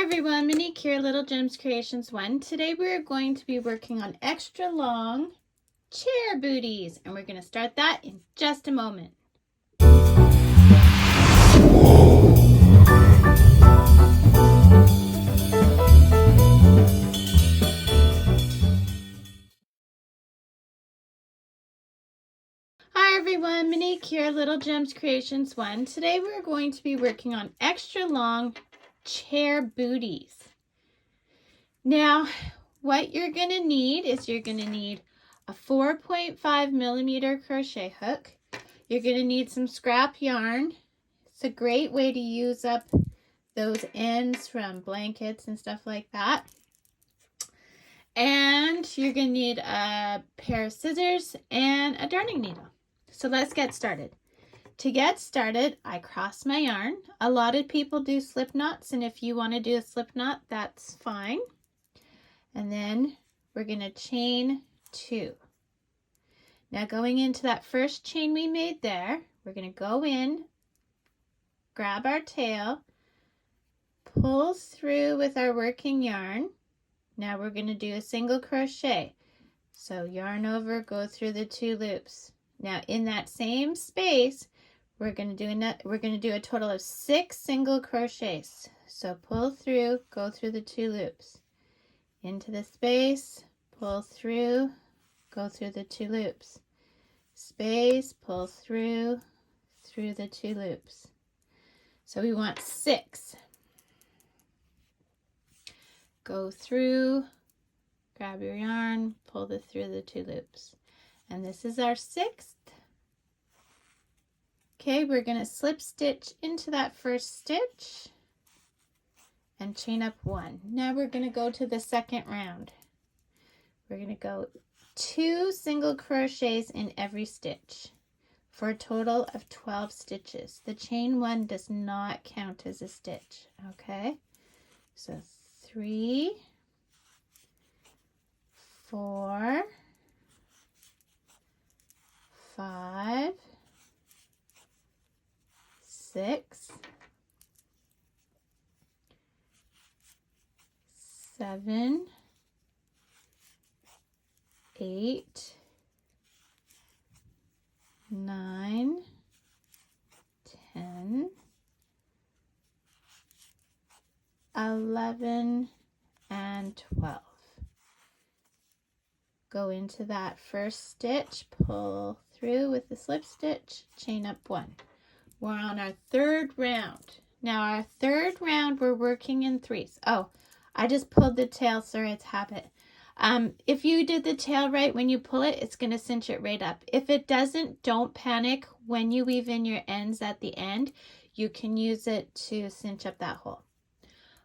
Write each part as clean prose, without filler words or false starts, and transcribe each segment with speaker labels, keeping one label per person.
Speaker 1: everyone, Monique here, Little Gems Creations 1. Today we're going to be working on extra long chair booties, and we're going to start that in just a moment. Hi everyone, Monique here, Little Gems Creations 1. Today we're going to be working on extra long chair booties. Now, what you're going to need is you're going to need a 4.5 millimeter crochet hook. You're going to need some scrap yarn. It's a great way to use up those ends from blankets and stuff like that. And you're going to need a pair of scissors and a darning needle. So let's get started. To get started, I cross my yarn. A lot of people do slip knots, and if you want to do a slip knot, that's fine. And then we're going to chain 2. Now going into that first chain we made there, we're going to go in, grab our tail, pull through with our working yarn. Now we're going to do a single crochet. So yarn over, go through the 2 loops. Now in that same space, we're going to do a total of 6 single crochets. So pull through, go through the 2 loops. Into the space, pull through, go through the 2 loops. Space, pull through the 2 loops. So we want 6. Go through, grab your yarn, pull through the 2 loops. And this is our 6th. Okay, we're going to slip stitch into that first stitch and chain up 1. Now we're going to go to the second round. We're going to go 2 single crochets in every stitch for a total of 12 stitches. The chain 1 does not count as a stitch, okay? So 3, 4, 5, 6, 7, 8, 9, 10, 11, and 12. Go into that first stitch, pull through with the slip stitch, chain up 1. We're on our 3rd round. Now our 3rd round, we're working in 3s. Oh, I just pulled the tail, sorry, it's habit. If you did the tail right when you pull it, it's going to cinch it right up. If it doesn't, don't panic. When you weave in your ends at the end, you can use it to cinch up that hole.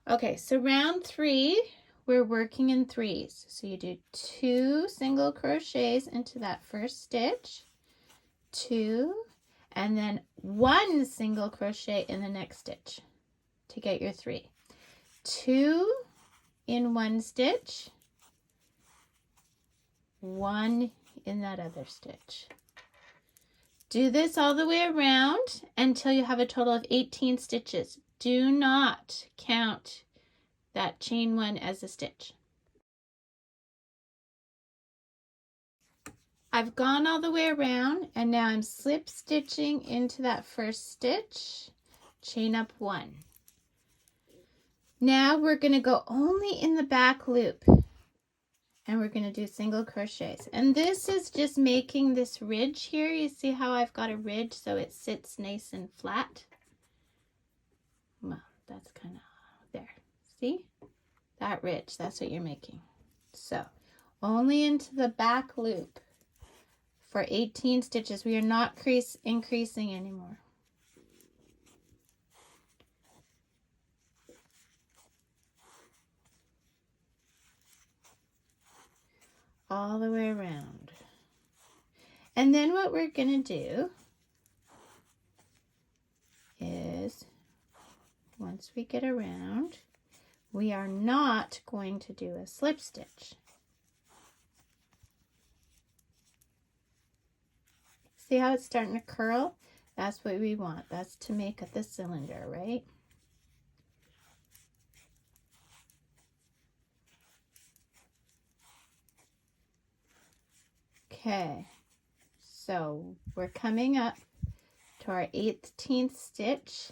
Speaker 1: Okay, so round 3, we're working in 3s. So you do 2 single crochets into that first stitch, 2, and then 1 single crochet in the next stitch to get your 3. 2 in one stitch, 1 in that other stitch. Do this all the way around until you have a total of 18 stitches. Do not count that chain 1 as a stitch. I've gone all the way around, and now I'm slip stitching into that first stitch, chain up 1. Now we're going to go only in the back loop, and we're going to do single crochets. And this is just making this ridge here. You see how I've got a ridge so it sits nice and flat? Well, that's kind of there. See? That ridge, that's what you're making. So, only into the back loop for 18 stitches. We are not increasing anymore. All the way around. And then what we're going to do is, once we get around, we are not going to do a slip stitch. See how it's starting to curl? That's what we want. That's to make the cylinder, right? Okay, so we're coming up to our 18th stitch.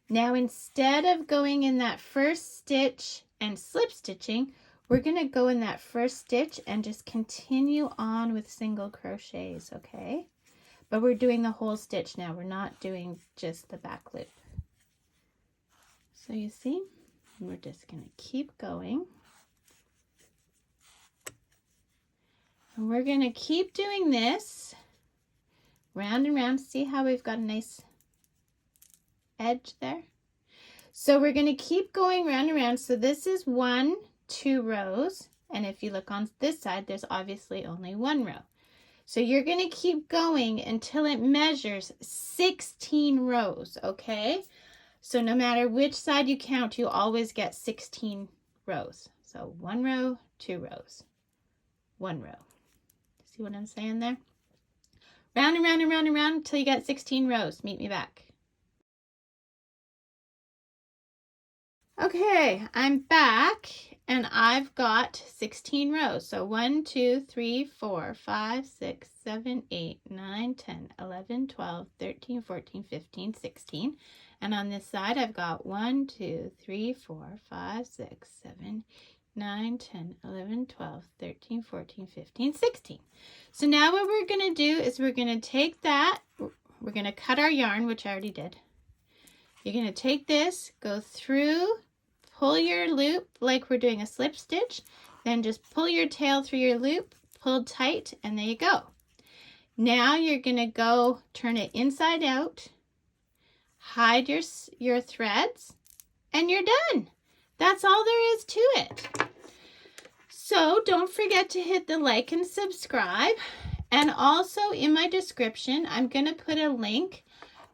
Speaker 1: Now instead of going in that first stitch and slip stitching, we're going to go in that first stitch and just continue on with single crochets, okay? But we're doing the whole stitch now. We're not doing just the back loop. So you see, we're just going to keep going. And we're going to keep doing this round and round. See how we've got a nice edge there? So we're going to keep going round and round. So this is 1, 2 rows. And if you look on this side, there's obviously only 1 row. So you're going to keep going until it measures 16 rows, okay? So no matter which side you count, you always get 16 rows. So 1 row, 2 rows, 1 row. See what I'm saying there? Round and round and round and round until you get 16 rows. Meet me back. Okay, I'm back and I've got 16 rows. So 1, 2, 3, 4, 5, 6, 7, 8, 9, 10, 11, 12, 13, 14, 15, 16. And on this side, I've got 1, 2, 3, 4, 5, 6, 7, 9, 10, 11, 12, 13, 14, 15, 16. So now what we're going to do is we're going to take that, we're going to cut our yarn, which I already did. You're going to take this, go through, pull your loop like we're doing a slip stitch, then just pull your tail through your loop, pull tight, and there you go. Now you're going to go turn it inside out, hide your threads, and you're done. That's all there is to it. So don't forget to hit the like and subscribe. And also in my description, I'm going to put a link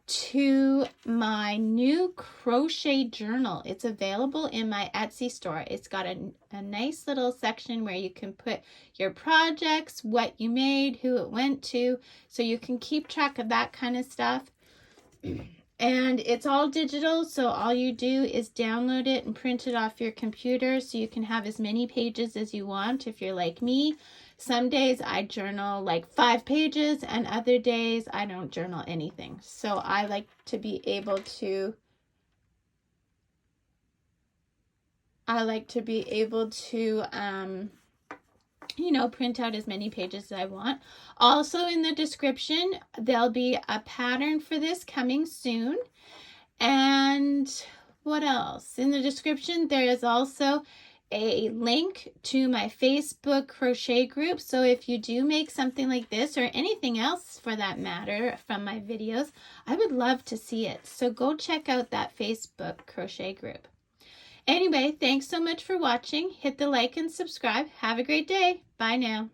Speaker 1: to my new crochet journal. It's available in my Etsy store. It's got a nice little section where you can put your projects, what you made, who it went to, so you can keep track of that kind of stuff. And it's all digital, so all you do is download it and print it off your computer so you can have as many pages as you want if you're like me. Some days I journal like 5 pages and other days I don't journal anything. So I like to be able to you know, print out as many pages as I want. Also in the description, there'll be a pattern for this coming soon. And what else? In the description, there is also a link to my Facebook crochet group. So if you do make something like this or anything else for that matter from my videos, I would love to see it. So go check out that Facebook crochet group. Anyway, thanks so much for watching. Hit the like and subscribe. Have a great day. Bye now.